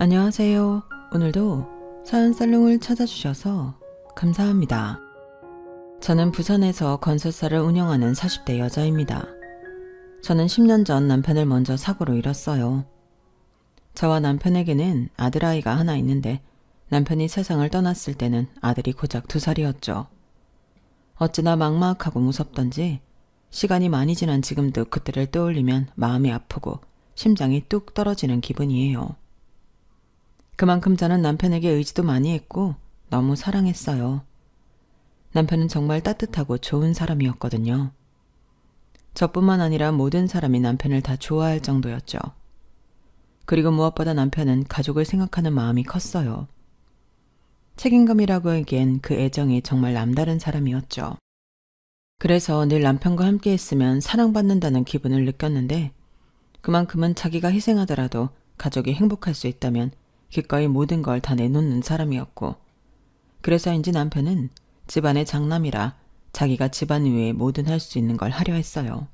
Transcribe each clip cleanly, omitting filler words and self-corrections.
안녕하세요. 오늘도 사연살롱을 찾아주셔서 감사합니다. 저는 부산에서 건설사를 운영하는 40대 여자입니다. 저는 10년 전 남편을 먼저 사고로 잃었어요. 저와 남편에게는 아들아이가 하나 있는데 남편이 세상을 떠났을 때는 아들이 고작 2살이었죠. 어찌나 막막하고 무섭던지 시간이 많이 지난 지금도 그때를 떠올리면 마음이 아프고 심장이 뚝 떨어지는 기분이에요. 그만큼 저는 남편에게 의지도 많이 했고 너무 사랑했어요. 남편은 정말 따뜻하고 좋은 사람이었거든요. 저뿐만 아니라 모든 사람이 남편을 다 좋아할 정도였죠. 그리고 무엇보다 남편은 가족을 생각하는 마음이 컸어요. 책임감이라고 하기엔 그 애정이 정말 남다른 사람이었죠. 그래서 늘 남편과 함께 있으면 사랑받는다는 기분을 느꼈는데 그만큼은 자기가 희생하더라도 가족이 행복할 수 있다면 기꺼이 모든 걸 다 내놓는 사람이었고 그래서인지 남편은 집안의 장남이라 자기가 집안 위에 뭐든 할 수 있는 걸 하려 했어요.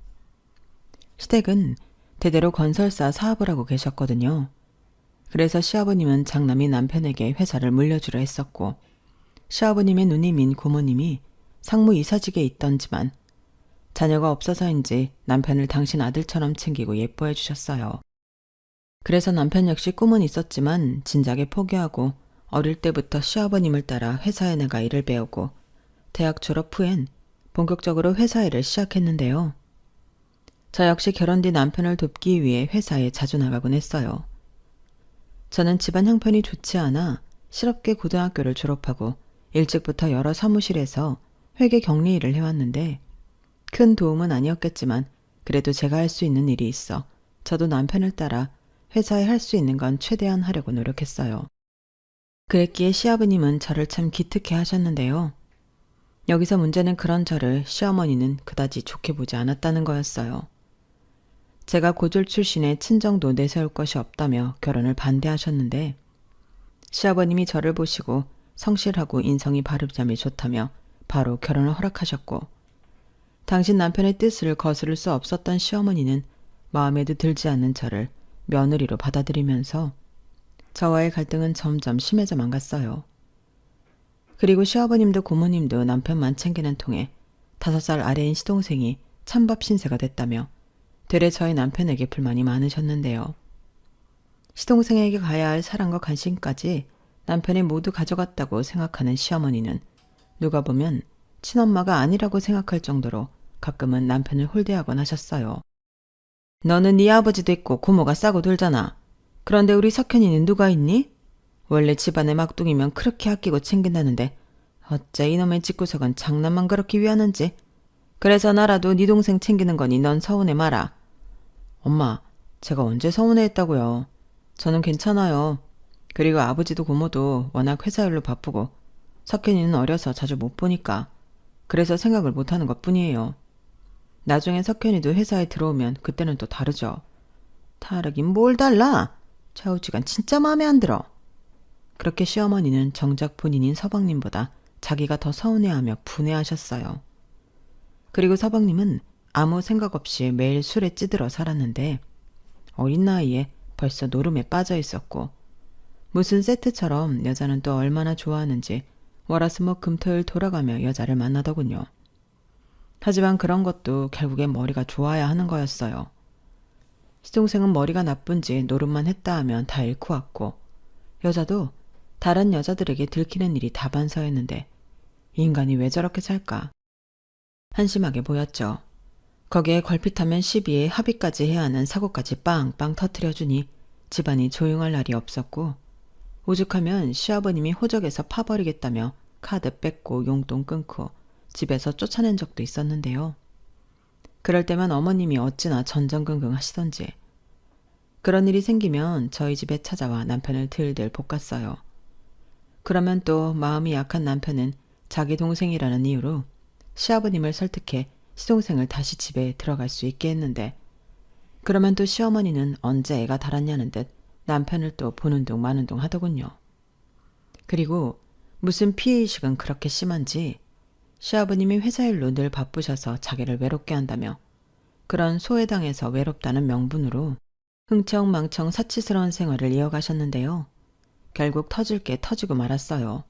시댁은 대대로 건설사 사업을 하고 계셨거든요. 그래서 시아버님은 장남이 남편에게 회사를 물려주려 했었고 시아버님의 누님인 고모님이 상무이사직에 있던지만 자녀가 없어서인지 남편을 당신 아들처럼 챙기고 예뻐해 주셨어요. 그래서 남편 역시 꿈은 있었지만 진작에 포기하고 어릴 때부터 시아버님을 따라 회사에 나가 일을 배우고 대학 졸업 후엔 본격적으로 회사 일을 시작했는데요. 저 역시 결혼 뒤 남편을 돕기 위해 회사에 자주 나가곤 했어요. 저는 집안 형편이 좋지 않아 실업계 고등학교를 졸업하고 일찍부터 여러 사무실에서 회계 격리 일을 해왔는데 큰 도움은 아니었겠지만 그래도 제가 할 수 있는 일이 있어 저도 남편을 따라 회사에 할 수 있는 건 최대한 하려고 노력했어요. 그랬기에 시아버님은 저를 참 기특해 하셨는데요. 여기서 문제는 그런 저를 시어머니는 그다지 좋게 보지 않았다는 거였어요. 제가 고졸 출신에 친정도 내세울 것이 없다며 결혼을 반대하셨는데 시아버님이 저를 보시고 성실하고 인성이 바르잠이 좋다며 바로 결혼을 허락하셨고 당신 남편의 뜻을 거스를 수 없었던 시어머니는 마음에도 들지 않는 저를 며느리로 받아들이면서 저와의 갈등은 점점 심해져만 갔어요. 그리고 시아버님도 고모님도 남편만 챙기는 통에 5살 아래인 시동생이 찬밥 신세가 됐다며 되레 저희 남편에게 불만이 많으셨는데요. 시동생에게 가야 할 사랑과 관심까지 남편이 모두 가져갔다고 생각하는 시어머니는 누가 보면 친엄마가 아니라고 생각할 정도로 가끔은 남편을 홀대하곤 하셨어요. 너는 네 아버지도 있고 고모가 싸고 돌잖아. 그런데 우리 석현이는 누가 있니? 원래 집안의 막둥이면 그렇게 아끼고 챙긴다는데 어째 이놈의 집구석은 장난만 그렇게 위하는지. 그래서 나라도 네 동생 챙기는 거니 넌 서운해 마라. 엄마, 제가 언제 서운해했다고요. 저는 괜찮아요. 그리고 아버지도 고모도 워낙 회사 일로 바쁘고 석현이는 어려서 자주 못 보니까 그래서 생각을 못하는 것뿐이에요. 나중에 석현이도 회사에 들어오면 그때는 또 다르죠. 다르긴 뭘 달라. 좌우지간 진짜 마음에 안 들어. 그렇게 시어머니는 정작 본인인 서방님보다 자기가 더 서운해하며 분해하셨어요. 그리고 서방님은 아무 생각 없이 매일 술에 찌들어 살았는데 어린 나이에 벌써 노름에 빠져 있었고 무슨 세트처럼 여자는 또 얼마나 좋아하는지 월화수목 금토일 돌아가며 여자를 만나더군요. 하지만 그런 것도 결국엔 머리가 좋아야 하는 거였어요. 시동생은 머리가 나쁜지 노름만 했다 하면 다 잃고 왔고 여자도 다른 여자들에게 들키는 일이 다반사였는데 인간이 왜 저렇게 살까? 한심하게 보였죠. 거기에 걸핏하면 시비에 합의까지 해야 하는 사고까지 빵빵 터뜨려주니 집안이 조용할 날이 없었고 오죽하면 시아버님이 호적에서 파버리겠다며 카드 뺏고 용돈 끊고 집에서 쫓아낸 적도 있었는데요. 그럴 때만 어머님이 어찌나 전전긍긍 하시던지 그런 일이 생기면 저희 집에 찾아와 남편을 들들 볶았어요. 그러면 또 마음이 약한 남편은 자기 동생이라는 이유로 시아버님을 설득해 시동생을 다시 집에 들어갈 수 있게 했는데 그러면 또 시어머니는 언제 애가 달았냐는 듯 남편을 또 보는 둥 마는 둥 하더군요. 그리고 무슨 피해의식은 그렇게 심한지 시아버님이 회사 일로 늘 바쁘셔서 자기를 외롭게 한다며 그런 소외당해서 외롭다는 명분으로 흥청망청 사치스러운 생활을 이어가셨는데요. 결국 터질 게 터지고 말았어요.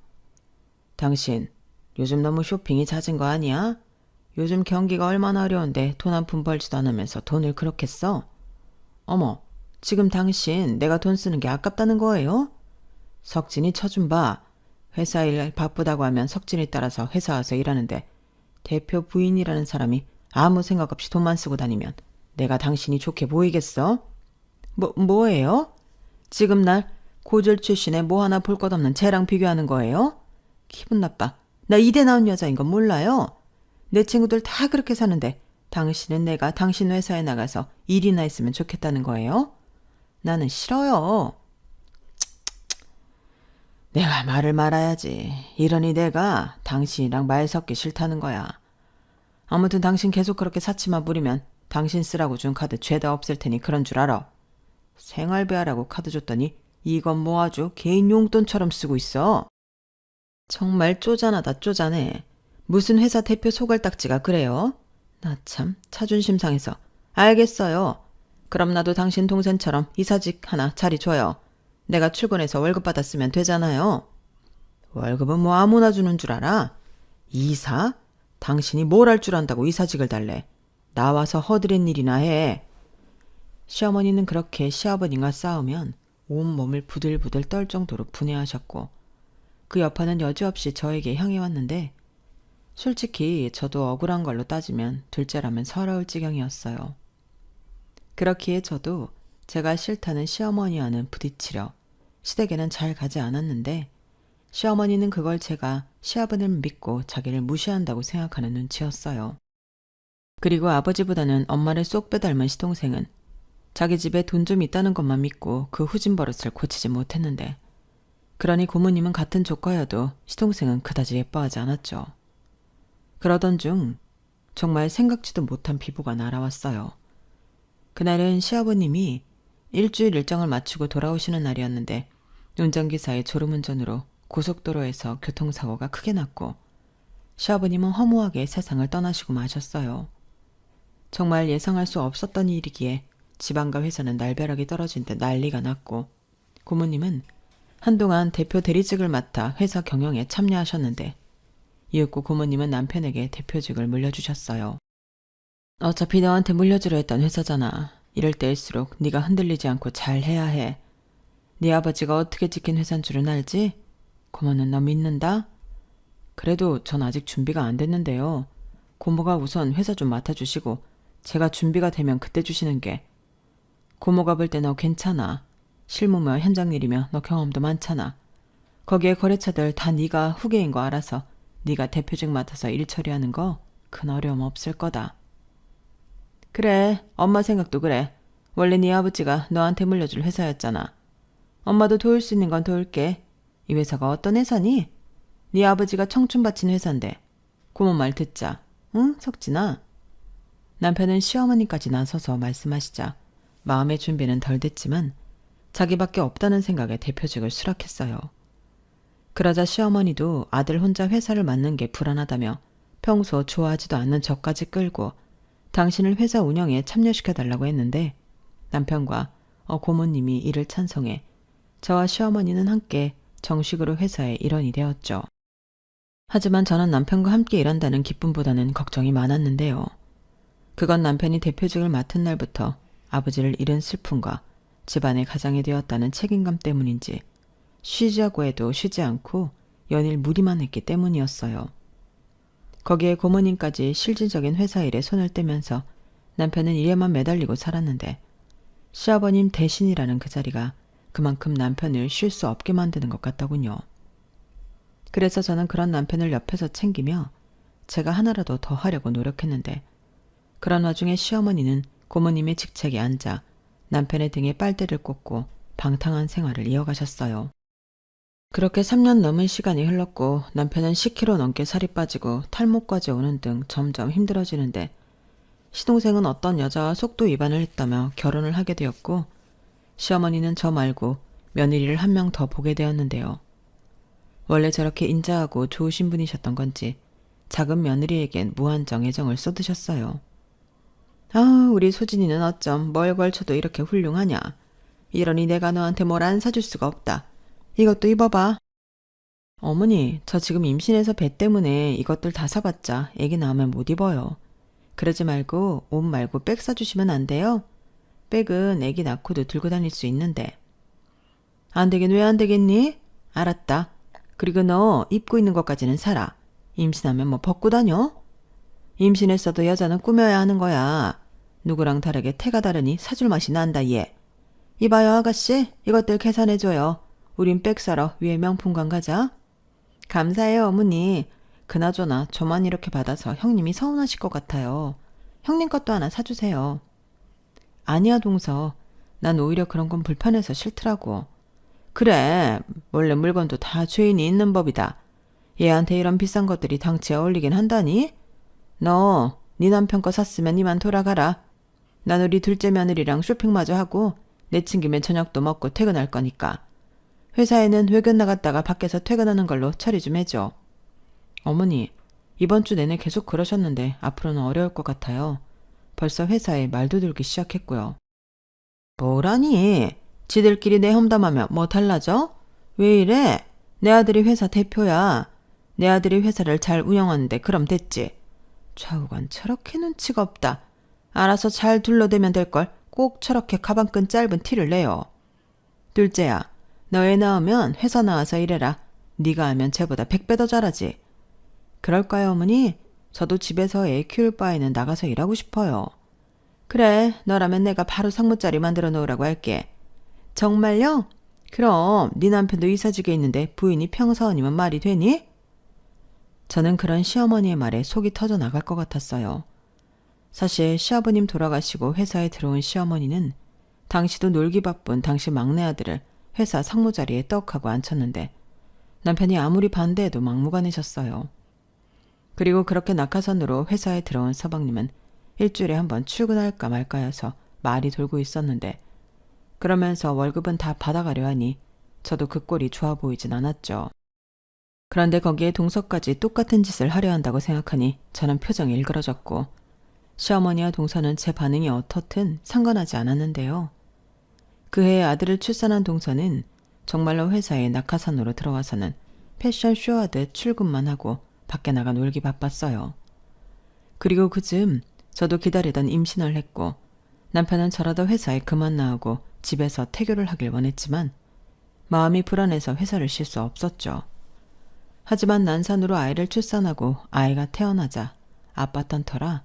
당신 요즘 너무 쇼핑이 잦은 거 아니야? 요즘 경기가 얼마나 어려운데 돈 한 푼 벌지도 않으면서 돈을 그렇게 써? 어머, 지금 당신 내가 돈 쓰는 게 아깝다는 거예요? 석진이 처좀 봐. 회사 일 바쁘다고 하면 석진이 따라서 회사 와서 일하는데 대표 부인이라는 사람이 아무 생각 없이 돈만 쓰고 다니면 내가 당신이 좋게 보이겠어? 뭐예요? 지금 날 고졸 출신에 뭐 하나 볼 것 없는 쟤랑 비교하는 거예요? 기분 나빠. 나 이대 나온 여자인 건 몰라요? 내 친구들 다 그렇게 사는데 당신은 내가 당신 회사에 나가서 일이나 했으면 좋겠다는 거예요? 나는 싫어요. 내가 말을 말아야지. 이러니 내가 당신이랑 말 섞기 싫다는 거야. 아무튼 당신 계속 그렇게 사치만 부리면 당신 쓰라고 준 카드 죄다 없앨 테니 그런 줄 알아. 생활비 하라고 카드 줬더니 이건 뭐 아주 개인 용돈처럼 쓰고 있어. 정말 쪼잔하다 쪼잔해. 무슨 회사 대표 소갈딱지가 그래요? 나 참 자존심 상해서. 알겠어요. 그럼 나도 당신 동생처럼 이사직 하나 자리 줘요. 내가 출근해서 월급 받았으면 되잖아요. 월급은 뭐 아무나 주는 줄 알아? 이사? 당신이 뭘 할 줄 안다고 이사직을 달래. 나와서 허드렛 일이나 해. 시어머니는 그렇게 시아버님과 싸우면 온몸을 부들부들 떨 정도로 분해하셨고 그 여파는 여지없이 저에게 향해 왔는데 솔직히 저도 억울한 걸로 따지면 둘째라면 서러울 지경이었어요. 그렇기에 저도 제가 싫다는 시어머니와는 부딪히려 시댁에는 잘 가지 않았는데 시어머니는 그걸 제가 시아버님을 믿고 자기를 무시한다고 생각하는 눈치였어요. 그리고 아버지보다는 엄마를 쏙 빼닮은 시동생은 자기 집에 돈 좀 있다는 것만 믿고 그 후진 버릇을 고치지 못했는데 그러니 고모님은 같은 조카여도 시동생은 그다지 예뻐하지 않았죠. 그러던 중 정말 생각지도 못한 비보가 날아왔어요. 그날은 시아버님이 일주일 일정을 마치고 돌아오시는 날이었는데 운전기사의 졸음운전으로 고속도로에서 교통사고가 크게 났고 시아버님은 허무하게 세상을 떠나시고 마셨어요. 정말 예상할 수 없었던 일이기에 집안과 회사는 날벼락이 떨어진 듯 난리가 났고 고모님은 한동안 대표 대리직을 맡아 회사 경영에 참여하셨는데 이윽고 고모님은 남편에게 대표직을 물려주셨어요. 어차피 너한테 물려주려 했던 회사잖아. 이럴 때일수록 네가 흔들리지 않고 잘해야 해. 네 아버지가 어떻게 지킨 회사인 줄은 알지? 고모는 너 믿는다? 그래도 전 아직 준비가 안 됐는데요. 고모가 우선 회사 좀 맡아주시고 제가 준비가 되면 그때 주시는 게. 고모가 볼 때 너 괜찮아. 실무며 현장 일이며 너 경험도 많잖아. 거기에 거래처들 다 네가 후계인 거 알아서 네가 대표직 맡아서 일 처리하는 거 큰 어려움 없을 거다. 그래, 엄마 생각도 그래. 원래 네 아버지가 너한테 물려줄 회사였잖아. 엄마도 도울 수 있는 건 도울게. 이 회사가 어떤 회사니? 네 아버지가 청춘 바친 회사인데. 고모 말 듣자. 응, 석진아? 남편은 시어머니까지 나서서 말씀하시자 마음의 준비는 덜 됐지만 자기밖에 없다는 생각에 대표직을 수락했어요. 그러자 시어머니도 아들 혼자 회사를 맡는 게 불안하다며 평소 좋아하지도 않는 저까지 끌고 당신을 회사 운영에 참여시켜달라고 했는데 남편과 고모님이 이를 찬성해 저와 시어머니는 함께 정식으로 회사의 일원이 되었죠. 하지만 저는 남편과 함께 일한다는 기쁨보다는 걱정이 많았는데요. 그건 남편이 대표직을 맡은 날부터 아버지를 잃은 슬픔과 집안의 가장이 되었다는 책임감 때문인지 쉬자고 해도 쉬지 않고 연일 무리만 했기 때문이었어요. 거기에 고모님까지 실질적인 회사 일에 손을 떼면서 남편은 일에만 매달리고 살았는데 시아버님 대신이라는 그 자리가 그만큼 남편을 쉴 수 없게 만드는 것 같더군요. 그래서 저는 그런 남편을 옆에서 챙기며 제가 하나라도 더 하려고 노력했는데 그런 와중에 시어머니는 고모님의 직책에 앉아 남편의 등에 빨대를 꽂고 방탕한 생활을 이어가셨어요. 그렇게 3년 넘은 시간이 흘렀고 남편은 10kg 넘게 살이 빠지고 탈모까지 오는 등 점점 힘들어지는데 시동생은 어떤 여자와 속도 위반을 했다며 결혼을 하게 되었고 시어머니는 저 말고 며느리를 한 명 더 보게 되었는데요. 원래 저렇게 인자하고 좋으신 분이셨던 건지 작은 며느리에겐 무한정 애정을 쏟으셨어요. 아, 우리 소진이는 어쩜 뭘 걸쳐도 이렇게 훌륭하냐. 이러니 내가 너한테 뭘 안 사줄 수가 없다. 이것도 입어봐. 어머니, 저 지금 임신해서 배 때문에 이것들 다 사봤자 애기 낳으면 못 입어요. 그러지 말고 옷 말고 백 사주시면 안 돼요? 백은 애기 낳고도 들고 다닐 수 있는데. 안 되긴 왜 안 되겠니? 알았다. 그리고 너 입고 있는 것까지는 사라. 임신하면 뭐 벗고 다녀? 임신했어도 여자는 꾸며야 하는 거야. 누구랑 다르게 태가 다르니 사줄 맛이 난다 얘. 이봐요 아가씨, 이것들 계산해줘요. 우린 백 사러 위에 명품관 가자. 감사해요 어머니. 그나저나 저만 이렇게 받아서 형님이 서운하실 것 같아요. 형님 것도 하나 사주세요. 아니야 동서. 난 오히려 그런 건 불편해서 싫더라고. 그래, 원래 물건도 다 주인이 있는 법이다. 얘한테 이런 비싼 것들이 당치에 어울리긴 한다니? 너, 네 남편 거 샀으면 이만 돌아가라. 난 우리 둘째 며느리랑 쇼핑마저 하고 내친김에 저녁도 먹고 퇴근할 거니까. 회사에는 외근 나갔다가 밖에서 퇴근하는 걸로 처리 좀 해줘. 어머니, 이번 주 내내 계속 그러셨는데 앞으로는 어려울 것 같아요. 벌써 회사에 말도 들기 시작했고요. 뭐라니? 지들끼리 내 험담하면 뭐 달라져? 왜 이래? 내 아들이 회사 대표야. 내 아들이 회사를 잘 운영하는데 그럼 됐지. 좌우간 저렇게 눈치가 없다. 알아서 잘 둘러대면 될걸. 꼭 저렇게 가방끈 짧은 티를 내요. 둘째야, 너 애 낳으면 회사 나와서 일해라. 네가 하면 쟤보다 100배 더 잘하지. 그럴까요 어머니? 저도 집에서 애 키울 바에는 나가서 일하고 싶어요. 그래, 너라면 내가 바로 상무자리 만들어 놓으라고 할게. 정말요? 그럼 네 남편도 이사직에 있는데 부인이 평사원이면 말이 되니? 저는 그런 시어머니의 말에 속이 터져 나갈 것 같았어요. 사실 시아버님 돌아가시고 회사에 들어온 시어머니는 당시도 놀기 바쁜 당시 막내 아들을 회사 상무자리에 떡하고 앉혔는데 남편이 아무리 반대해도 막무가내셨어요. 그리고 그렇게 낙하산으로 회사에 들어온 서방님은 일주일에 한 번 출근할까 말까여서 말이 돌고 있었는데 그러면서 월급은 다 받아가려 하니 저도 그 꼴이 좋아 보이진 않았죠. 그런데 거기에 동서까지 똑같은 짓을 하려 한다고 생각하니 저는 표정이 일그러졌고 시어머니와 동서는 제 반응이 어떻든 상관하지 않았는데요. 그해 아들을 출산한 동서는 정말로 회사에 낙하산으로 들어와서는 패션쇼 하듯 출근만 하고 밖에 나가 놀기 바빴어요. 그리고 그즈음 저도 기다리던 임신을 했고 남편은 저라도 회사에 그만 나오고 집에서 태교를 하길 원했지만 마음이 불안해서 회사를 쉴 수 없었죠. 하지만 난산으로 아이를 출산하고 아이가 태어나자 아팠던 터라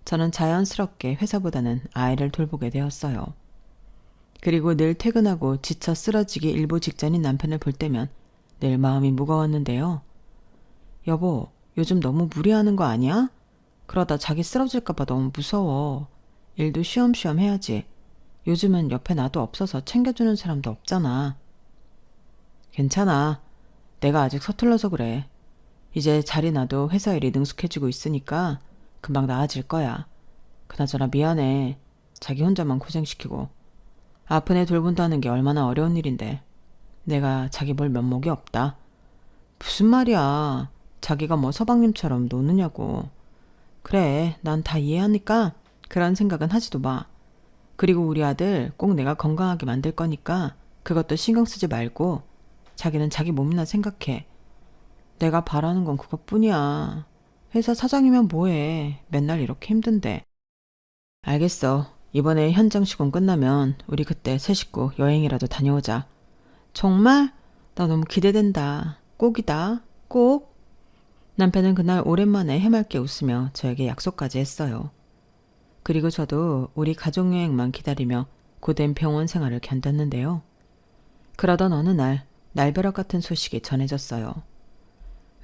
저는 자연스럽게 회사보다는 아이를 돌보게 되었어요. 그리고 늘 퇴근하고 지쳐 쓰러지기 일보 직전인 남편을 볼 때면 늘 마음이 무거웠는데요. 여보, 요즘 너무 무리하는 거 아니야? 그러다 자기 쓰러질까 봐 너무 무서워. 일도 쉬엄쉬엄 해야지. 요즘은 옆에 나도 없어서 챙겨주는 사람도 없잖아. 괜찮아. 내가 아직 서툴러서 그래. 이제 자리 나도 회사 일이 능숙해지고 있으니까 금방 나아질 거야. 그나저나 미안해. 자기 혼자만 고생시키고. 아픈 애 돌본다는 게 얼마나 어려운 일인데. 내가 자기 볼 면목이 없다. 무슨 말이야. 자기가 뭐 서방님처럼 노느냐고. 그래, 난 다 이해하니까 그런 생각은 하지도 마. 그리고 우리 아들 꼭 내가 건강하게 만들 거니까 그것도 신경 쓰지 말고 자기는 자기 몸이나 생각해. 내가 바라는 건 그것뿐이야. 회사 사장이면 뭐해. 맨날 이렇게 힘든데. 알겠어. 이번에 현장 시공 끝나면 우리 그때 세 식구 여행이라도 다녀오자. 정말? 나 너무 기대된다. 꼭이다. 꼭. 남편은 그날 오랜만에 해맑게 웃으며 저에게 약속까지 했어요. 그리고 저도 우리 가족여행만 기다리며 고된 병원 생활을 견뎠는데요. 그러던 어느 날 날벼락 같은 소식이 전해졌어요.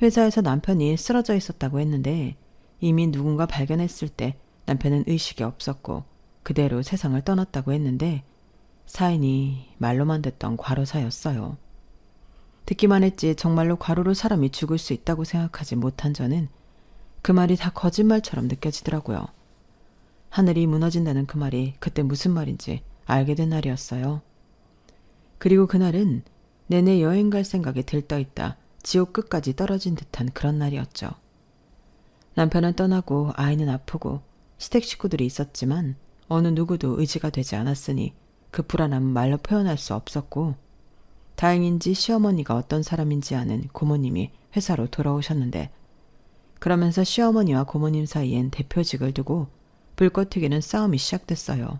회사에서 남편이 쓰러져 있었다고 했는데 이미 누군가 발견했을 때 남편은 의식이 없었고 그대로 세상을 떠났다고 했는데 사인이 말로만 듣던 과로사였어요. 듣기만 했지 정말로 과로로 사람이 죽을 수 있다고 생각하지 못한 저는 그 말이 다 거짓말처럼 느껴지더라고요. 하늘이 무너진다는 그 말이 그때 무슨 말인지 알게 된 날이었어요. 그리고 그날은 내내 여행 갈 생각에 들떠있다 지옥 끝까지 떨어진 듯한 그런 날이었죠. 남편은 떠나고 아이는 아프고 시댁 식구들이 있었지만 어느 누구도 의지가 되지 않았으니 그 불안함은 말로 표현할 수 없었고 다행인지 시어머니가 어떤 사람인지 아는 고모님이 회사로 돌아오셨는데, 그러면서 시어머니와 고모님 사이엔 대표직을 두고 불꽃 튀기는 싸움이 시작됐어요.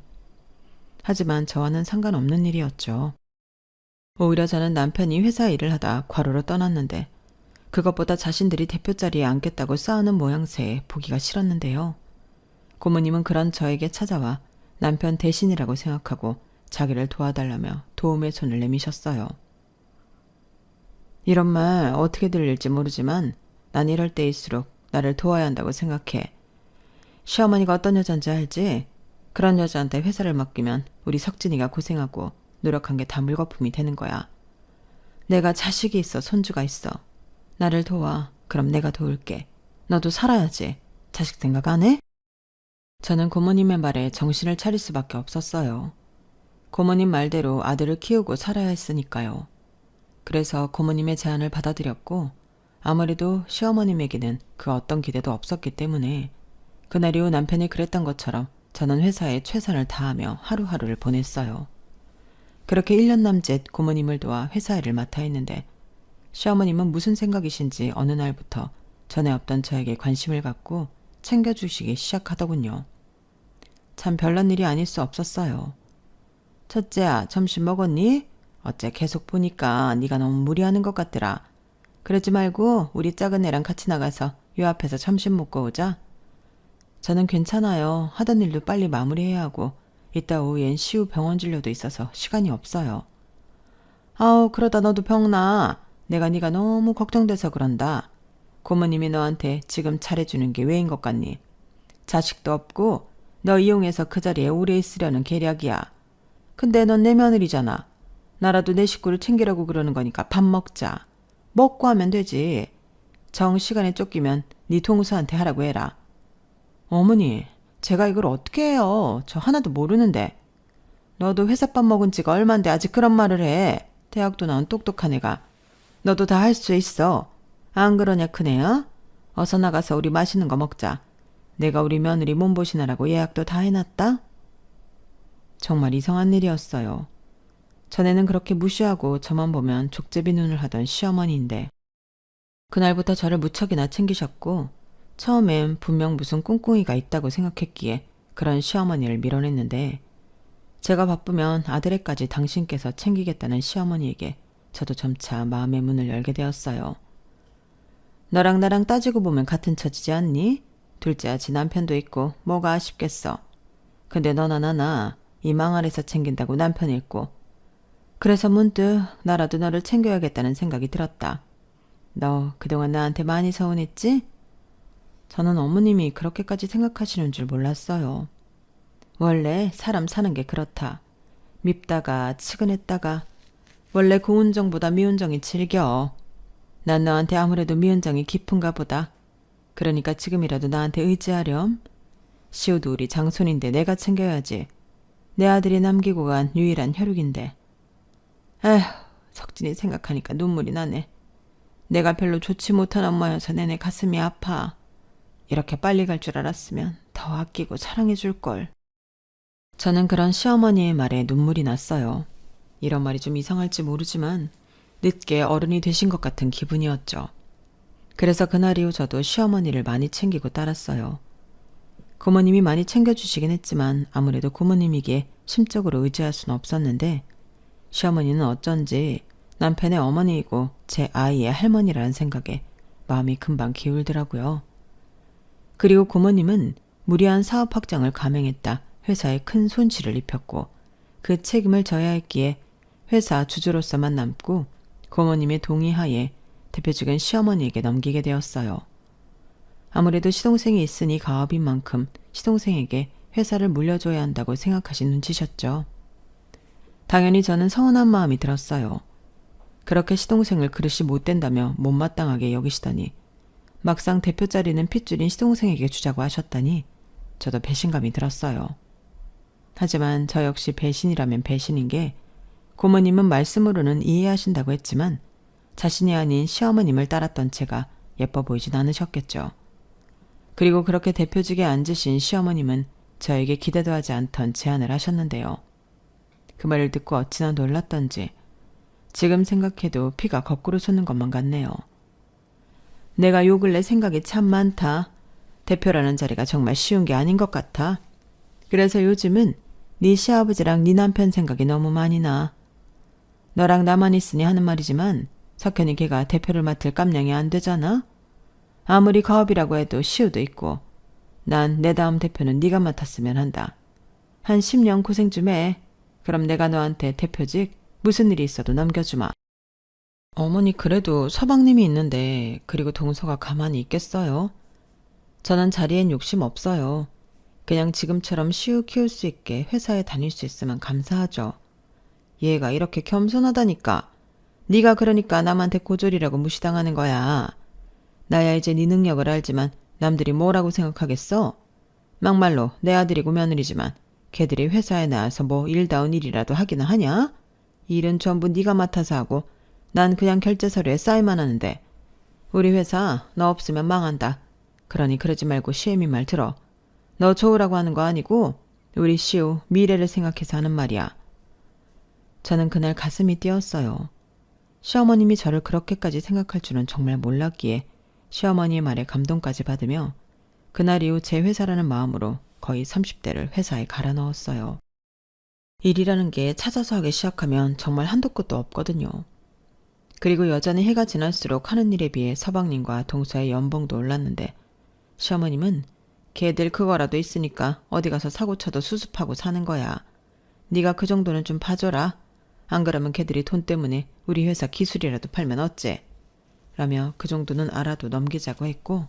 하지만 저와는 상관없는 일이었죠. 오히려 저는 남편이 회사 일을 하다 과로로 떠났는데 그것보다 자신들이 대표 자리에 앉겠다고 싸우는 모양새에 보기가 싫었는데요. 고모님은 그런 저에게 찾아와 남편 대신이라고 생각하고 자기를 도와달라며 도움의 손을 내미셨어요. 이런 말 어떻게 들릴지 모르지만 난 이럴 때일수록 나를 도와야 한다고 생각해. 시어머니가 어떤 여잔지 알지? 그런 여자한테 회사를 맡기면 우리 석진이가 고생하고 노력한 게 다 물거품이 되는 거야. 내가 자식이 있어, 손주가 있어. 나를 도와. 그럼 내가 도울게. 너도 살아야지. 자식 생각 안 해? 저는 고모님의 말에 정신을 차릴 수밖에 없었어요. 고모님 말대로 아들을 키우고 살아야 했으니까요. 그래서 고모님의 제안을 받아들였고 아무래도 시어머님에게는 그 어떤 기대도 없었기 때문에 그날 이후 남편이 그랬던 것처럼 저는 회사에 최선을 다하며 하루하루를 보냈어요. 그렇게 1년 남짓 고모님을 도와 회사 일을 맡아 했는데 시어머님은 무슨 생각이신지 어느 날부터 전에 없던 저에게 관심을 갖고 챙겨주시기 시작하더군요. 참 별난 일이 아닐 수 없었어요. 첫째야, 점심 먹었니? 어째 계속 보니까 네가 너무 무리하는 것 같더라. 그러지 말고 우리 작은 애랑 같이 나가서 요 앞에서 점심 먹고 오자. 저는 괜찮아요. 하던 일도 빨리 마무리해야 하고 이따 오후엔 시우 병원 진료도 있어서 시간이 없어요. 아우, 그러다 너도 병나. 내가 네가 너무 걱정돼서 그런다. 고모님이 너한테 지금 잘해주는 게 왜인 것 같니? 자식도 없고 너 이용해서 그 자리에 오래 있으려는 계략이야. 근데 넌 내 며느리잖아. 나라도 내 식구를 챙기려고 그러는 거니까 밥 먹자. 먹고 하면 되지. 정 시간에 쫓기면 네 동수한테 하라고 해라. 어머니, 제가 이걸 어떻게 해요? 저 하나도 모르는데. 너도 회사밥 먹은 지가 얼만데 아직 그런 말을 해. 대학도 나온 똑똑한 애가. 너도 다 할 수 있어. 안 그러냐 큰애야? 어서 나가서 우리 맛있는 거 먹자. 내가 우리 며느리 몸보신하라고 예약도 다 해놨다. 정말 이상한 일이었어요. 전에는 그렇게 무시하고 저만 보면 족제비 눈을 하던 시어머니인데 그날부터 저를 무척이나 챙기셨고 처음엔 분명 무슨 꿍꿍이가 있다고 생각했기에 그런 시어머니를 밀어냈는데 제가 바쁘면 아들애까지 당신께서 챙기겠다는 시어머니에게 저도 점차 마음의 문을 열게 되었어요. 너랑 나랑 따지고 보면 같은 처지지 않니? 둘째 아치 남편도 있고 뭐가 아쉽겠어. 근데 너나 나나 이 망 아래서 챙긴다고 남편 잃고 그래서 문득 나라도 너를 챙겨야겠다는 생각이 들었다. 너 그동안 나한테 많이 서운했지? 저는 어머님이 그렇게까지 생각하시는 줄 몰랐어요. 원래 사람 사는 게 그렇다. 밉다가 측은했다가 원래 고운 정보다 미운 정이 질겨. 난 너한테 아무래도 미운 정이 깊은가 보다. 그러니까 지금이라도 나한테 의지하렴. 시우도 우리 장손인데 내가 챙겨야지. 내 아들이 남기고 간 유일한 혈육인데. 에휴, 석진이 생각하니까 눈물이 나네. 내가 별로 좋지 못한 엄마여서 내내 가슴이 아파. 이렇게 빨리 갈 줄 알았으면 더 아끼고 사랑해 줄걸. 저는 그런 시어머니의 말에 눈물이 났어요. 이런 말이 좀 이상할지 모르지만 늦게 어른이 되신 것 같은 기분이었죠. 그래서 그날 이후 저도 시어머니를 많이 챙기고 따랐어요. 고모님이 많이 챙겨주시긴 했지만 아무래도 고모님에게 심적으로 의지할 수는 없었는데 시어머니는 어쩐지 남편의 어머니이고 제 아이의 할머니라는 생각에 마음이 금방 기울더라고요. 그리고 고모님은 무리한 사업 확장을 감행했다 회사에 큰 손실을 입혔고 그 책임을 져야 했기에 회사 주주로서만 남고 고모님의 동의하에 대표직은 시어머니에게 넘기게 되었어요. 아무래도 시동생이 있으니 가업인 만큼 시동생에게 회사를 물려줘야 한다고 생각하신 눈치셨죠. 당연히 저는 서운한 마음이 들었어요. 그렇게 시동생을 그릇이 못된다며 못마땅하게 여기시더니 막상 대표 자리는 핏줄인 시동생에게 주자고 하셨다니 저도 배신감이 들었어요. 하지만 저 역시 배신이라면 배신인 게 고모님은 말씀으로는 이해하신다고 했지만 자신이 아닌 시어머님을 따랐던 제가 예뻐 보이진 않으셨겠죠. 그리고 그렇게 대표직에 앉으신 시어머님은 저에게 기대도 하지 않던 제안을 하셨는데요. 그 말을 듣고 어찌나 놀랐던지 지금 생각해도 피가 거꾸로 솟는 것만 같네요. 내가 요 근래 생각이 참 많다. 대표라는 자리가 정말 쉬운 게 아닌 것 같아. 그래서 요즘은 네 시아버지랑 네 남편 생각이 너무 많이 나. 너랑 나만 있으니 하는 말이지만 석현이 걔가 대표를 맡을 깜냥이 안 되잖아. 아무리 가업이라고 해도 시우도 있고 난 내 다음 대표는 네가 맡았으면 한다. 한 10년 고생 좀 해. 그럼 내가 너한테 대표직 무슨 일이 있어도 넘겨주마. 어머니 그래도 서방님이 있는데 그리고 동서가 가만히 있겠어요? 저는 자리엔 욕심 없어요. 그냥 지금처럼 시우 키울 수 있게 회사에 다닐 수 있으면 감사하죠. 얘가 이렇게 겸손하다니까. 네가 그러니까 남한테 고졸이라고 무시당하는 거야. 나야 이제 네 능력을 알지만 남들이 뭐라고 생각하겠어? 막말로 내 아들이고 며느리지만 걔들이 회사에 나와서 뭐 일다운 일이라도 하기는 하냐? 일은 전부 네가 맡아서 하고 난 그냥 결제 서류에 사인만 하는데. 우리 회사 너 없으면 망한다. 그러니 그러지 말고 시애미 말 들어. 너 좋으라고 하는 거 아니고 우리 시우 미래를 생각해서 하는 말이야. 저는 그날 가슴이 뛰었어요. 시어머님이 저를 그렇게까지 생각할 줄은 정말 몰랐기에 시어머니의 말에 감동까지 받으며 그날 이후 제 회사라는 마음으로 거의 30대를 회사에 갈아 넣었어요. 일이라는 게 찾아서 하기 시작하면 정말 한도 끝도 없거든요. 그리고 여전히 해가 지날수록 하는 일에 비해 서방님과 동서의 연봉도 올랐는데 시어머님은 걔들 그거라도 있으니까 어디 가서 사고 쳐도 수습하고 사는 거야. 네가 그 정도는 좀 봐줘라. 안 그러면 걔들이 돈 때문에 우리 회사 기술이라도 팔면 어째? 라며 그 정도는 알아도 넘기자고 했고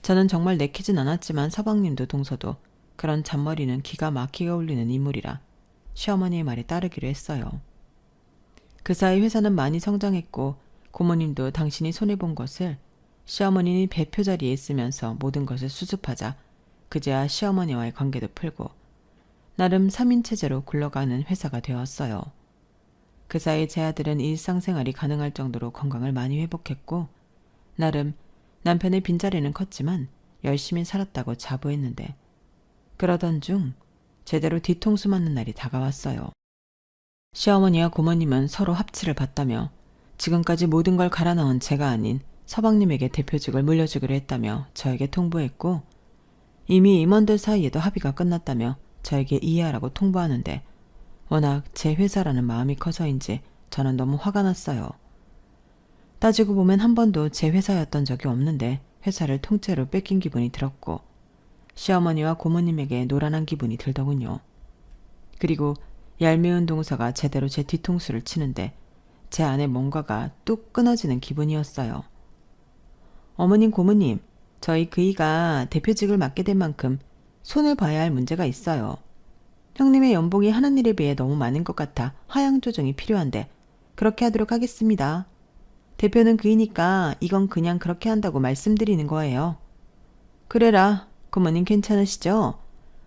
저는 정말 내키진 않았지만 서방님도 동서도 그런 잔머리는 기가 막히게 울리는 인물이라 시어머니의 말에 따르기로 했어요. 그 사이 회사는 많이 성장했고 고모님도 당신이 손해본 것을 시어머니는 배표 자리에 있으면서 모든 것을 수습하자 그제야 시어머니와의 관계도 풀고 나름 3인 체제로 굴러가는 회사가 되었어요. 그 사이 제 아들은 일상생활이 가능할 정도로 건강을 많이 회복했고 나름 남편의 빈자리는 컸지만 열심히 살았다고 자부했는데 그러던 중 제대로 뒤통수 맞는 날이 다가왔어요. 시어머니와 고모님은 서로 합치를 봤다며 지금까지 모든 걸 갈아 넣은 제가 아닌 서방님에게 대표직을 물려주기로 했다며 저에게 통보했고 이미 임원들 사이에도 합의가 끝났다며 저에게 이해하라고 통보하는데 워낙 제 회사라는 마음이 커서인지 저는 너무 화가 났어요. 따지고 보면 한 번도 제 회사였던 적이 없는데 회사를 통째로 뺏긴 기분이 들었고 시어머니와 고모님에게 노란한 기분이 들더군요. 그리고 얄미운 동서가 제대로 제 뒤통수를 치는데 제 안에 뭔가가 뚝 끊어지는 기분이었어요. 어머님 고모님, 저희 그이가 대표직을 맡게 된 만큼 손을 봐야 할 문제가 있어요. 형님의 연봉이 하는 일에 비해 너무 많은 것 같아 하향 조정이 필요한데 그렇게 하도록 하겠습니다. 대표는 그이니까 이건 그냥 그렇게 한다고 말씀드리는 거예요. 그래라, 고모님 괜찮으시죠?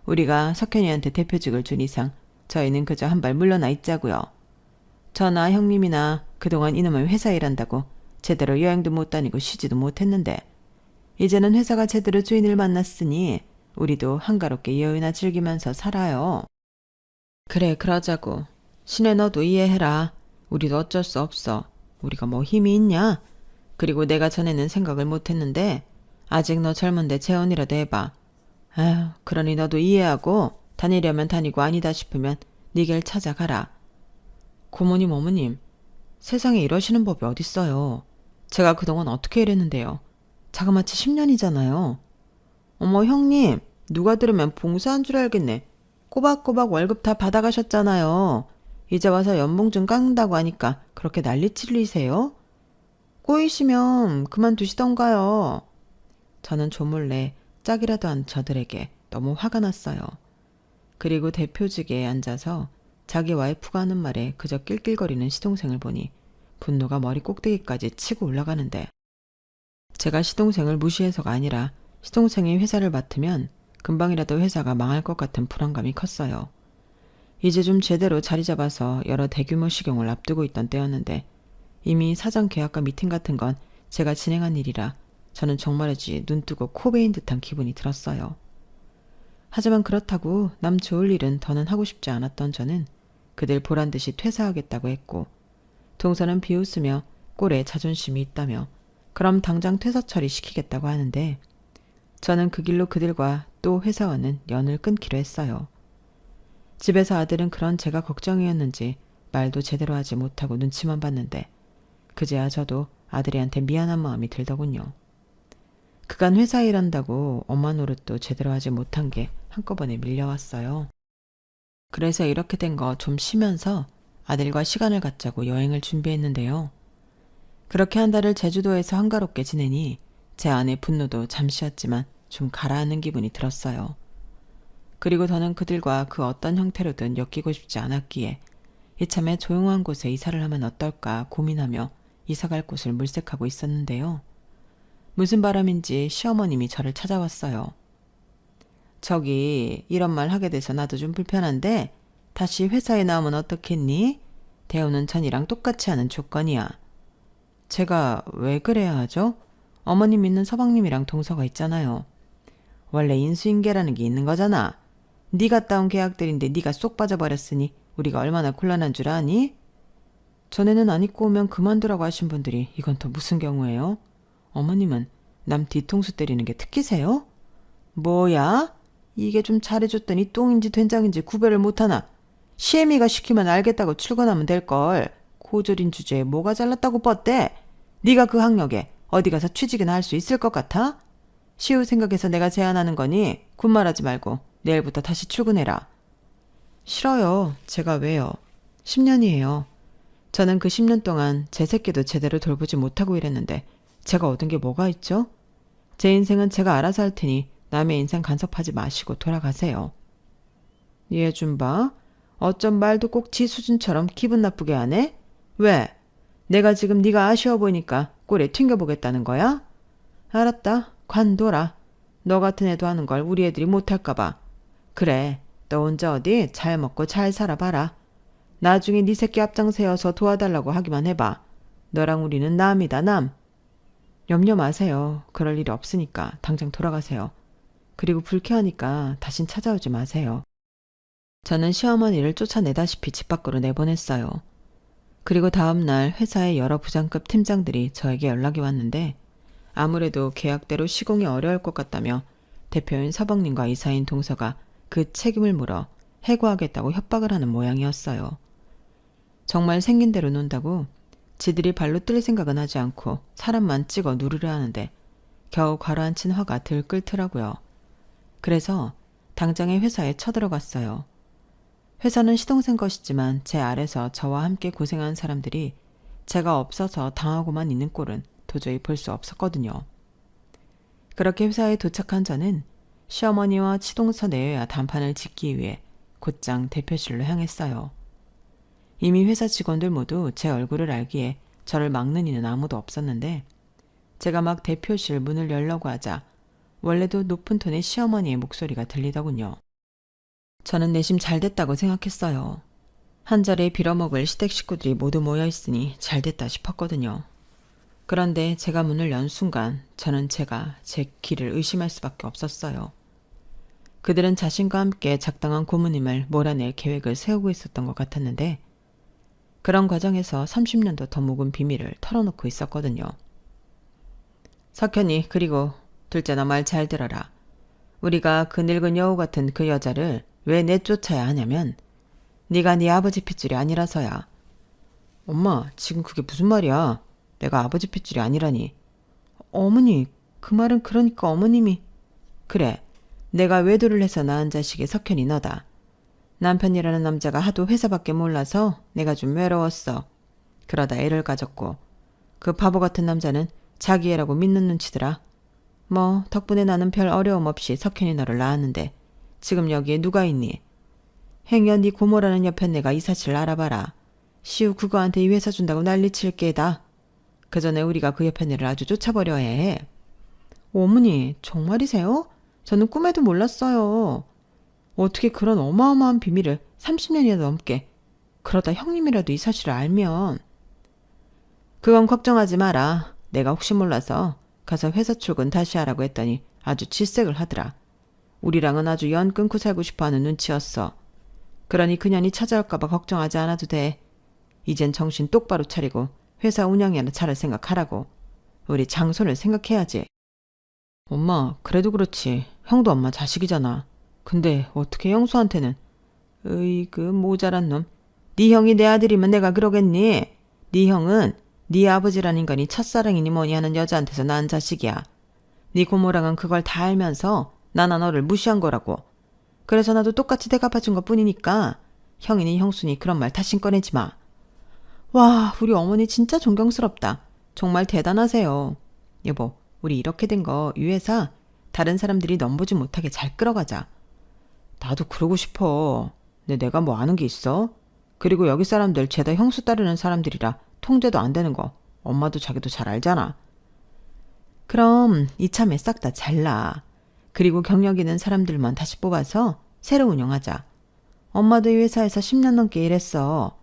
우리가 석현이한테 대표직을 준 이상 저희는 그저 한 발 물러나 있자고요. 저나 형님이나 그동안 이놈의 회사 일한다고 제대로 여행도 못 다니고 쉬지도 못했는데 이제는 회사가 제대로 주인을 만났으니 우리도 한가롭게 여유나 즐기면서 살아요. 그래 그러자고. 신혜 너도 이해해라. 우리도 어쩔 수 없어. 우리가 뭐 힘이 있냐? 그리고 내가 전에는 생각을 못했는데 아직 너 젊은데 재혼이라도 해봐. 아휴 그러니 너도 이해하고 다니려면 다니고 아니다 싶으면 네 길 찾아가라. 고모님 어머님 세상에 이러시는 법이 어딨어요. 제가 그동안 어떻게 일했는데요. 자그마치 10년이잖아요. 어머 형님 누가 들으면 봉사한 줄 알겠네. 꼬박꼬박 월급 다 받아가셨잖아요. 이제 와서 연봉 좀 깎는다고 하니까 그렇게 난리치리세요? 꼬이시면 그만두시던가요. 저는 조몰래 짝이라도 한 저들에게 너무 화가 났어요. 그리고 대표직에 앉아서 자기 와이프가 하는 말에 그저 낄낄거리는 시동생을 보니 분노가 머리 꼭대기까지 치고 올라가는데 제가 시동생을 무시해서가 아니라 시동생이 회사를 맡으면 금방이라도 회사가 망할 것 같은 불안감이 컸어요. 이제 좀 제대로 자리 잡아서 여러 대규모 식용을 앞두고 있던 때였는데 이미 사전 계약과 미팅 같은 건 제가 진행한 일이라 저는 정말이지 눈뜨고 코 베인 듯한 기분이 들었어요. 하지만 그렇다고 남 좋을 일은 더는 하고 싶지 않았던 저는 그들 보란듯이 퇴사하겠다고 했고 동서는 비웃으며 꼴에 자존심이 있다며 그럼 당장 퇴사 처리시키겠다고 하는데 저는 그 길로 그들과 또 회사와는 연을 끊기로 했어요. 집에서 아들은 그런 제가 걱정이었는지 말도 제대로 하지 못하고 눈치만 봤는데 그제야 저도 아들이한테 미안한 마음이 들더군요. 그간 회사 일한다고 엄마 노릇도 제대로 하지 못한 게 한꺼번에 밀려왔어요. 그래서 이렇게 된 거 좀 쉬면서 아들과 시간을 갖자고 여행을 준비했는데요. 그렇게 한 달을 제주도에서 한가롭게 지내니 제 안의 분노도 잠시였지만 좀 가라앉는 기분이 들었어요. 그리고 저는 그들과 그 어떤 형태로든 엮이고 싶지 않았기에 이참에 조용한 곳에 이사를 하면 어떨까 고민하며 이사갈 곳을 물색하고 있었는데요. 무슨 바람인지 시어머님이 저를 찾아왔어요. 저기 이런 말 하게 돼서 나도 좀 불편한데 다시 회사에 나오면 어떻겠니? 대우는 전이랑 똑같이 하는 조건이야. 제가 왜 그래야 하죠? 어머님 믿는 서방님이랑 동서가 있잖아요. 원래 인수인계라는 게 있는 거잖아. 네가 따온 계약들인데 네가 쏙 빠져버렸으니 우리가 얼마나 곤란한 줄 아니? 전에는 안 입고 오면 그만두라고 하신 분들이 이건 또 무슨 경우예요? 어머님은 남 뒤통수 때리는 게 특기세요? 뭐야? 이게 좀 잘해줬더니 똥인지 된장인지 구별을 못하나? 시애미가 시키면 알겠다고 출근하면 될걸. 고졸인 주제에 뭐가 잘났다고 뻗대? 네가 그 학력에 어디 가서 취직이나 할 수 있을 것 같아? 시우 생각해서 내가 제안하는 거니 군말하지 말고 내일부터 다시 출근해라. 싫어요. 제가 왜요? 10년이에요. 저는 그 10년 동안 제 새끼도 제대로 돌보지 못하고 일했는데 제가 얻은 게 뭐가 있죠? 제 인생은 제가 알아서 할 테니 남의 인생 간섭하지 마시고 돌아가세요. 얘 좀 봐. 어쩜 말도 꼭 지 수준처럼 기분 나쁘게 하네? 왜? 내가 지금 네가 아쉬워 보이니까 꼴에 튕겨보겠다는 거야? 알았다. 관둬라. 너 같은 애도 하는 걸 우리 애들이 못할까 봐. 그래. 너 혼자 어디 잘 먹고 잘 살아봐라. 나중에 네 새끼 앞장세워서 도와달라고 하기만 해봐. 너랑 우리는 남이다 남. 염려 마세요. 그럴 일이 없으니까 당장 돌아가세요. 그리고 불쾌하니까 다신 찾아오지 마세요. 저는 시어머니를 쫓아내다시피 집 밖으로 내보냈어요. 그리고 다음날 회사의 여러 부장급 팀장들이 저에게 연락이 왔는데 아무래도 계약대로 시공이 어려울 것 같다며 대표인 서방님과 이사인 동서가 그 책임을 물어 해고하겠다고 협박을 하는 모양이었어요. 정말 생긴 대로 논다고 지들이 발로 뜰 생각은 하지 않고 사람만 찍어 누르려 하는데 겨우 가라앉힌 화가 들끓더라고요. 그래서 당장에 회사에 쳐들어갔어요. 회사는 시동생 것이지만 제 아래서 저와 함께 고생한 사람들이 제가 없어서 당하고만 있는 꼴은 도저히 볼 수 없었거든요. 그렇게 회사에 도착한 저는 시어머니와 치동서 내외와 단판을 짓기 위해 곧장 대표실로 향했어요. 이미 회사 직원들 모두 제 얼굴을 알기에 저를 막는 이는 아무도 없었는데 제가 막 대표실 문을 열려고 하자 원래도 높은 톤의 시어머니의 목소리가 들리더군요. 저는 내심 잘됐다고 생각했어요. 한 자리에 빌어먹을 시댁 식구들이 모두 모여있으니 잘됐다 싶었거든요. 그런데 제가 문을 연 순간 저는 제가 제 길을 의심할 수밖에 없었어요. 그들은 자신과 함께 작당한 고모님을 몰아낼 계획을 세우고 있었던 것 같았는데 그런 과정에서 30년도 더 묵은 비밀을 털어놓고 있었거든요. 석현이 그리고 둘째 너 말 잘 들어라. 우리가 그 늙은 여우 같은 그 여자를 왜 내쫓아야 하냐면 네가 네 아버지 핏줄이 아니라서야. 엄마 지금 그게 무슨 말이야. 내가 아버지 핏줄이 아니라니. 어머니 그 말은 그러니까 어머님이. 그래 내가 외도를 해서 낳은 자식이 석현이 너다. 남편이라는 남자가 하도 회사밖에 몰라서 내가 좀 외로웠어. 그러다 애를 가졌고 그 바보 같은 남자는 자기 애라고 믿는 눈치더라. 뭐 덕분에 나는 별 어려움 없이 석현이 너를 낳았는데 지금 여기에 누가 있니? 행여 네 고모라는 여편네가 이 사실을 알아봐라. 시우 그거한테 이 회사 준다고 난리칠 게다. 그 전에 우리가 그 여편네를 아주 쫓아버려야 해. 어머니 정말이세요? 저는 꿈에도 몰랐어요. 어떻게 그런 어마어마한 비밀을 30년이나 넘게. 그러다 형님이라도 이 사실을 알면. 그건 걱정하지 마라. 내가 혹시 몰라서 가서 회사 출근 다시 하라고 했더니 아주 질색을 하더라. 우리랑은 아주 연 끊고 살고 싶어하는 눈치였어. 그러니 그년이 찾아올까봐 걱정하지 않아도 돼. 이젠 정신 똑바로 차리고 회사 운영이나 잘할 생각하라고. 우리 장손을 생각해야지. 엄마, 그래도 그렇지. 형도 엄마 자식이잖아. 근데 어떻게 형수한테는. 으이그 모자란 놈. 네 형이 내 아들이면 내가 그러겠니? 네 형은 네 아버지란 인간이 첫사랑이니 뭐니 하는 여자한테서 낳은 자식이야. 네 고모랑은 그걸 다 알면서 나나 너를 무시한 거라고. 그래서 나도 똑같이 대갚아준 것뿐이니까 형이니 형수니 그런 말 다신 꺼내지 마. 와, 우리 어머니 진짜 존경스럽다. 정말 대단하세요. 여보, 우리 이렇게 된 거 이 회사 다른 사람들이 넘보지 못하게 잘 끌어가자. 나도 그러고 싶어. 근데 내가 뭐 아는 게 있어? 그리고 여기 사람들 죄다 형수 따르는 사람들이라 통제도 안 되는 거 엄마도 자기도 잘 알잖아. 그럼 이참에 싹 다 잘라. 그리고 경력 있는 사람들만 다시 뽑아서 새로 운영하자. 엄마도 이 회사에서 10년 넘게 일했어.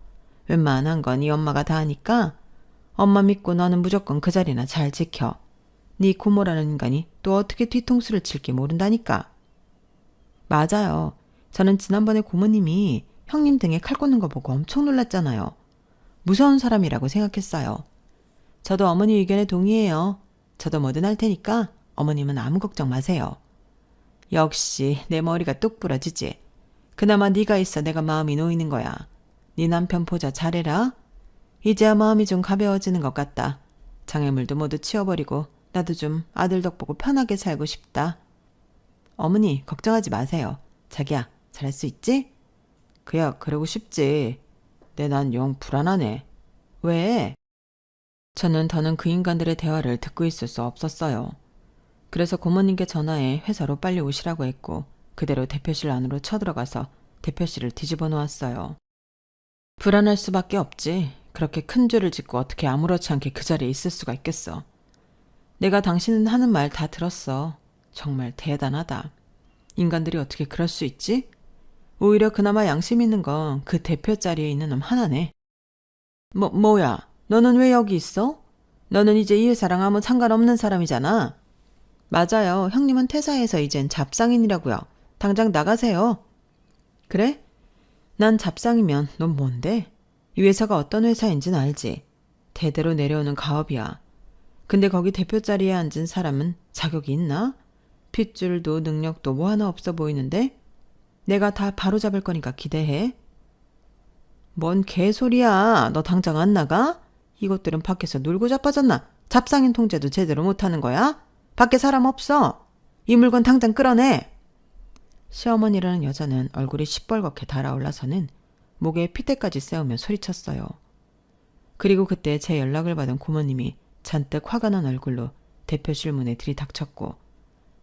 웬만한 건 이 엄마가 다 하니까 엄마 믿고 너는 무조건 그 자리나 잘 지켜. 네 고모라는 인간이 또 어떻게 뒤통수를 칠지 모른다니까. 맞아요. 저는 지난번에 고모님이 형님 등에 칼 꽂는 거 보고 엄청 놀랐잖아요. 무서운 사람이라고 생각했어요. 저도 어머니 의견에 동의해요. 저도 뭐든 할 테니까 어머님은 아무 걱정 마세요. 역시 내 머리가 뚝 부러지지. 그나마 네가 있어 내가 마음이 놓이는 거야. 네 남편 보자 잘해라. 이제야 마음이 좀 가벼워지는 것 같다. 장애물도 모두 치워버리고 나도 좀 아들 덕 보고 편하게 살고 싶다. 어머니 걱정하지 마세요. 자기야 잘할 수 있지? 그야 그러고 싶지. 근데 난 영 불안하네. 왜? 저는 더는 그 인간들의 대화를 듣고 있을 수 없었어요. 그래서 고모님께 전화해 회사로 빨리 오시라고 했고 그대로 대표실 안으로 쳐들어가서 대표실을 뒤집어 놓았어요. 불안할 수밖에 없지. 그렇게 큰 죄를 짓고 어떻게 아무렇지 않게 그 자리에 있을 수가 있겠어. 내가 당신 하는 말 다 들었어. 정말 대단하다. 인간들이 어떻게 그럴 수 있지? 오히려 그나마 양심 있는 건 그 대표 자리에 있는 놈 하나네. 뭐야? 너는 왜 여기 있어? 너는 이제 이 회사랑 아무 상관없는 사람이잖아. 맞아요. 형님은 퇴사해서 이젠 잡상인이라고요. 당장 나가세요. 그래? 난 잡상이면 넌 뭔데? 이 회사가 어떤 회사인지는 알지. 대대로 내려오는 가업이야. 근데 거기 대표 자리에 앉은 사람은 자격이 있나? 핏줄도 능력도 뭐 하나 없어 보이는데? 내가 다 바로잡을 거니까 기대해. 뭔 개소리야. 너 당장 안 나가? 이것들은 밖에서 놀고 자빠졌나? 잡상인 통제도 제대로 못하는 거야? 밖에 사람 없어. 이 물건 당장 끌어내. 시어머니라는 여자는 얼굴이 시뻘겋게 달아올라서는 목에 핏대까지 세우며 소리쳤어요. 그리고 그때 제 연락을 받은 고모님이 잔뜩 화가 난 얼굴로 대표실 문에 들이닥쳤고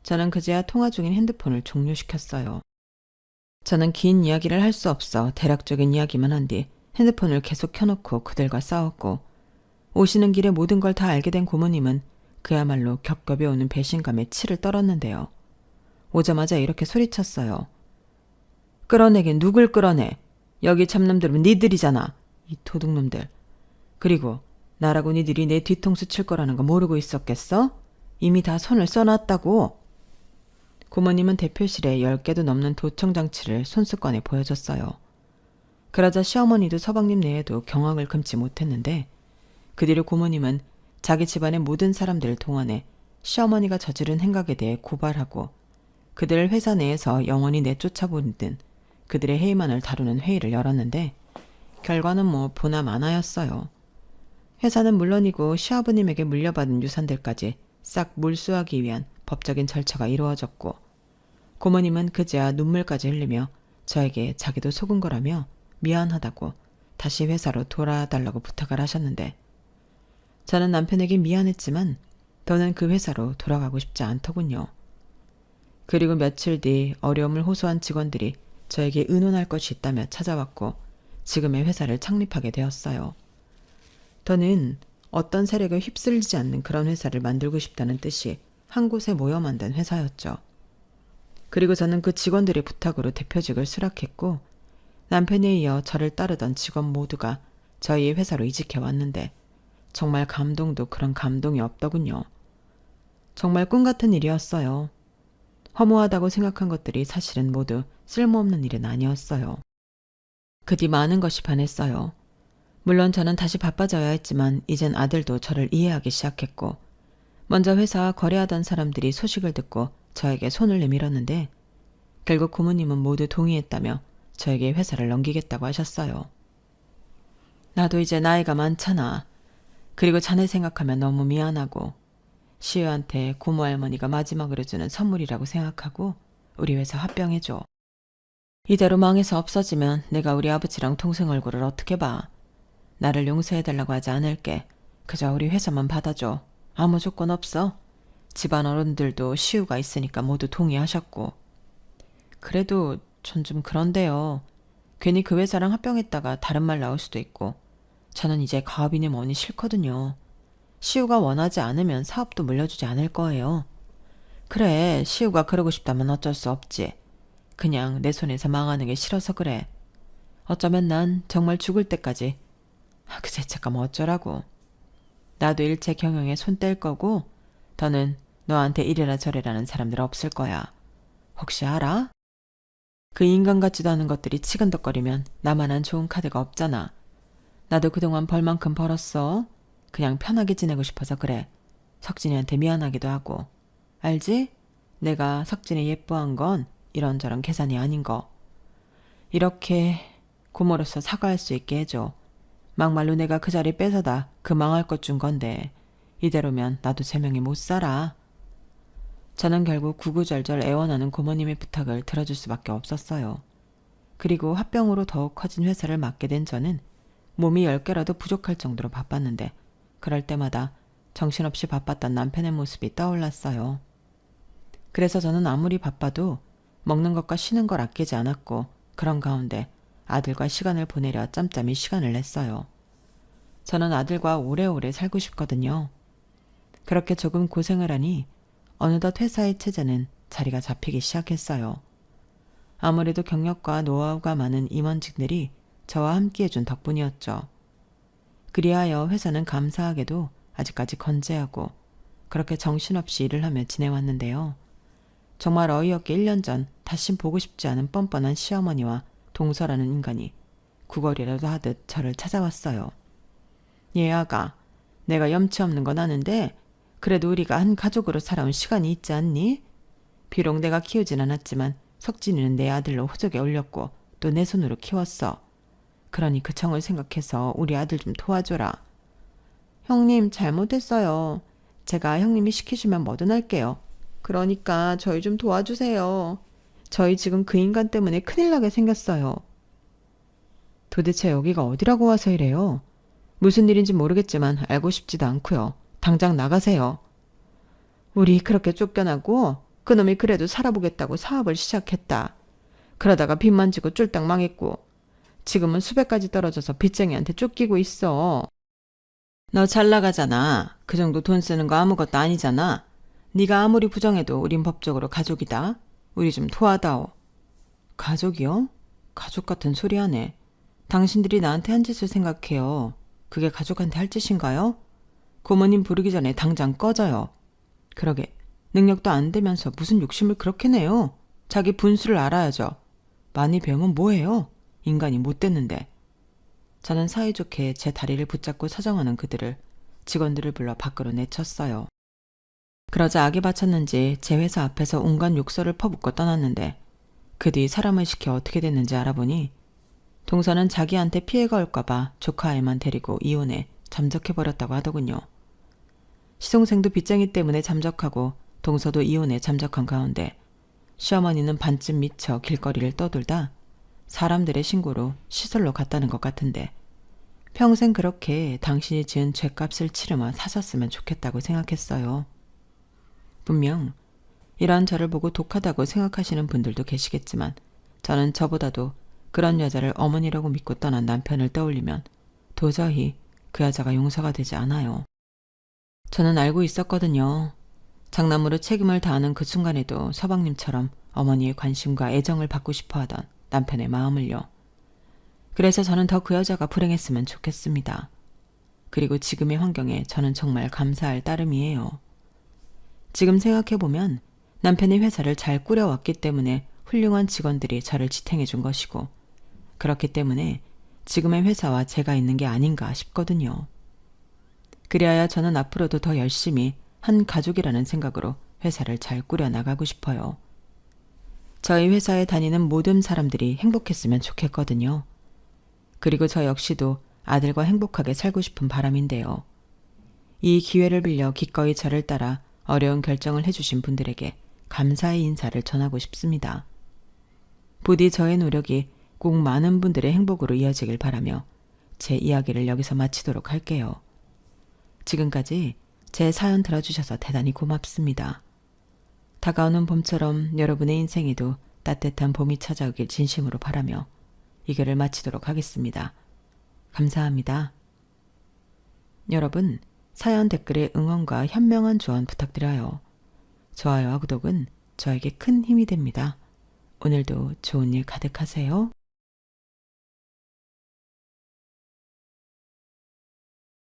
저는 그제야 통화 중인 핸드폰을 종료시켰어요. 저는 긴 이야기를 할 수 없어 대략적인 이야기만 한 뒤 핸드폰을 계속 켜놓고 그들과 싸웠고 오시는 길에 모든 걸 다 알게 된 고모님은 그야말로 겹겹이 오는 배신감에 치를 떨었는데요. 오자마자 이렇게 소리쳤어요. 끌어내긴 누굴 끌어내. 여기 참놈들은 니들이잖아. 이 도둑놈들. 그리고 나라고 니들이 내 뒤통수 칠 거라는 거 모르고 있었겠어? 이미 다 손을 써놨다고. 고모님은 대표실에 10개도 넘는 도청장치를 손수건에 보여줬어요. 그러자 시어머니도 서방님 내에도 경악을 금치 못했는데 그 뒤로 고모님은 자기 집안의 모든 사람들을 동원해 시어머니가 저지른 행각에 대해 고발하고 그들을 회사 내에서 영원히 내쫓아버리든 그들의 해이만을 다루는 회의를 열었는데 결과는 뭐 보나 마나였어요. 회사는 물론이고 시아버님에게 물려받은 유산들까지 싹 몰수하기 위한 법적인 절차가 이루어졌고 고모님은 그제야 눈물까지 흘리며 저에게 자기도 속은 거라며 미안하다고 다시 회사로 돌아달라고 부탁을 하셨는데 저는 남편에게 미안했지만 더는 그 회사로 돌아가고 싶지 않더군요. 그리고 며칠 뒤 어려움을 호소한 직원들이 저에게 의논할 것이 있다며 찾아왔고 지금의 회사를 창립하게 되었어요. 더는 어떤 세력에 휩쓸리지 않는 그런 회사를 만들고 싶다는 뜻이 한 곳에 모여 만든 회사였죠. 그리고 저는 그 직원들의 부탁으로 대표직을 수락했고 남편에 이어 저를 따르던 직원 모두가 저희의 회사로 이직해 왔는데 정말 감동도 그런 감동이 없더군요. 정말 꿈 같은 일이었어요. 허무하다고 생각한 것들이 사실은 모두 쓸모없는 일은 아니었어요. 그 뒤 많은 것이 변했어요. 물론 저는 다시 바빠져야 했지만 이젠 아들도 저를 이해하기 시작했고 먼저 회사 거래하던 사람들이 소식을 듣고 저에게 손을 내밀었는데 결국 고모님은 모두 동의했다며 저에게 회사를 넘기겠다고 하셨어요. 나도 이제 나이가 많잖아. 그리고 자네 생각하면 너무 미안하고 시우한테 고모 할머니가 마지막으로 주는 선물이라고 생각하고 우리 회사 합병해줘. 이대로 망해서 없어지면 내가 우리 아버지랑 동생 얼굴을 어떻게 봐. 나를 용서해달라고 하지 않을게. 그저 우리 회사만 받아줘. 아무 조건 없어. 집안 어른들도 시우가 있으니까 모두 동의하셨고. 그래도 전 좀 그런데요. 괜히 그 회사랑 합병했다가 다른 말 나올 수도 있고 저는 이제 가업이니 뭐니 싫거든요. 시우가 원하지 않으면 사업도 물려주지 않을 거예요. 그래, 시우가 그러고 싶다면 어쩔 수 없지. 그냥 내 손에서 망하는 게 싫어서 그래. 어쩌면 난 정말 죽을 때까지 그 죄책감 어쩌라고. 나도 일체 경영에 손 뗄 거고 더는 너한테 이래라 저래라는 사람들 없을 거야. 혹시 알아? 그 인간 같지도 않은 것들이 치근덕거리면 나만한 좋은 카드가 없잖아. 나도 그동안 벌만큼 벌었어. 그냥 편하게 지내고 싶어서 그래. 석진이한테 미안하기도 하고. 알지? 내가 석진이 예뻐한 건 이런저런 계산이 아닌 거. 이렇게 고모로서 사과할 수 있게 해줘. 막말로 내가 그 자리 뺏어다 그 망할 것 준 건데 이대로면 나도 제명이 못 살아. 저는 결국 구구절절 애원하는 고모님의 부탁을 들어줄 수밖에 없었어요. 그리고 합병으로 더욱 커진 회사를 맡게 된 저는 몸이 10개라도 부족할 정도로 바빴는데 그럴 때마다 정신없이 바빴던 남편의 모습이 떠올랐어요. 그래서 저는 아무리 바빠도 먹는 것과 쉬는 걸 아끼지 않았고 그런 가운데 아들과 시간을 보내려 짬짬이 시간을 냈어요. 저는 아들과 오래오래 살고 싶거든요. 그렇게 조금 고생을 하니 어느덧 회사의 체제는 자리가 잡히기 시작했어요. 아무래도 경력과 노하우가 많은 임원직들이 저와 함께해준 덕분이었죠. 그리하여 회사는 감사하게도 아직까지 건재하고 그렇게 정신없이 일을 하며 지내왔는데요. 정말 어이없게 1년 전 다시 보고 싶지 않은 뻔뻔한 시어머니와 동서라는 인간이 구걸이라도 하듯 저를 찾아왔어요. 얘 아가, 내가 염치 없는 건 아는데 그래도 우리가 한 가족으로 살아온 시간이 있지 않니? 비록 내가 키우진 않았지만 석진이는 내 아들로 호적에 올렸고 또 내 손으로 키웠어. 그러니 그 청을 생각해서 우리 아들 좀 도와줘라. 형님 잘못했어요. 제가 형님이 시키시면 뭐든 할게요. 그러니까 저희 좀 도와주세요. 저희 지금 그 인간 때문에 큰일 나게 생겼어요. 도대체 여기가 어디라고 와서 이래요? 무슨 일인지 모르겠지만 알고 싶지도 않고요. 당장 나가세요. 우리 그렇게 쫓겨나고 그놈이 그래도 살아보겠다고 사업을 시작했다. 그러다가 빚만 지고 쫄딱 망했고 지금은 수백까지 떨어져서 빚쟁이한테 쫓기고 있어. 너 잘 나가잖아. 그 정도 돈 쓰는 거 아무것도 아니잖아. 네가 아무리 부정해도 우린 법적으로 가족이다. 우리 좀 도와다오. 가족이요? 가족 같은 소리 하네. 당신들이 나한테 한 짓을 생각해요. 그게 가족한테 할 짓인가요? 고모님 부르기 전에 당장 꺼져요. 그러게 능력도 안 되면서 무슨 욕심을 그렇게 내요. 자기 분수를 알아야죠. 많이 배우면 뭐해요? 인간이 못 됐는데. 저는 사이좋게 제 다리를 붙잡고 사정하는 그들을 직원들을 불러 밖으로 내쳤어요. 그러자 악이 받쳤는지 제 회사 앞에서 온갖 욕설을 퍼붓고 떠났는데 그 뒤 사람을 시켜 어떻게 됐는지 알아보니 동서는 자기한테 피해가 올까봐 조카 아이만 데리고 이혼해 잠적해버렸다고 하더군요. 시동생도 빚쟁이 때문에 잠적하고 동서도 이혼해 잠적한 가운데 시어머니는 반쯤 미쳐 길거리를 떠돌다 사람들의 신고로 시설로 갔다는 것 같은데 평생 그렇게 당신이 지은 죄값을 치르며 사셨으면 좋겠다고 생각했어요. 분명 이런 저를 보고 독하다고 생각하시는 분들도 계시겠지만 저는 저보다도 그런 여자를 어머니라고 믿고 떠난 남편을 떠올리면 도저히 그 여자가 용서가 되지 않아요. 저는 알고 있었거든요. 장남으로 책임을 다하는 그 순간에도 서방님처럼 어머니의 관심과 애정을 받고 싶어하던 남편의 마음을요. 그래서 저는 더 그 여자가 불행했으면 좋겠습니다. 그리고 지금의 환경에 저는 정말 감사할 따름이에요. 지금 생각해보면 남편이 회사를 잘 꾸려왔기 때문에 훌륭한 직원들이 저를 지탱해 준 것이고 그렇기 때문에 지금의 회사와 제가 있는 게 아닌가 싶거든요. 그리하여 저는 앞으로도 더 열심히 한 가족이라는 생각으로 회사를 잘 꾸려나가고 싶어요. 저희 회사에 다니는 모든 사람들이 행복했으면 좋겠거든요. 그리고 저 역시도 아들과 행복하게 살고 싶은 바람인데요. 이 기회를 빌려 기꺼이 저를 따라 어려운 결정을 해주신 분들에게 감사의 인사를 전하고 싶습니다. 부디 저의 노력이 꼭 많은 분들의 행복으로 이어지길 바라며 제 이야기를 여기서 마치도록 할게요. 지금까지 제 사연 들어주셔서 대단히 고맙습니다. 다가오는 봄처럼 여러분의 인생에도 따뜻한 봄이 찾아오길 진심으로 바라며 이 글을 마치도록 하겠습니다. 감사합니다. 여러분, 사연 댓글에 응원과 현명한 조언 부탁드려요. 좋아요와 구독은 저에게 큰 힘이 됩니다. 오늘도 좋은 일 가득하세요.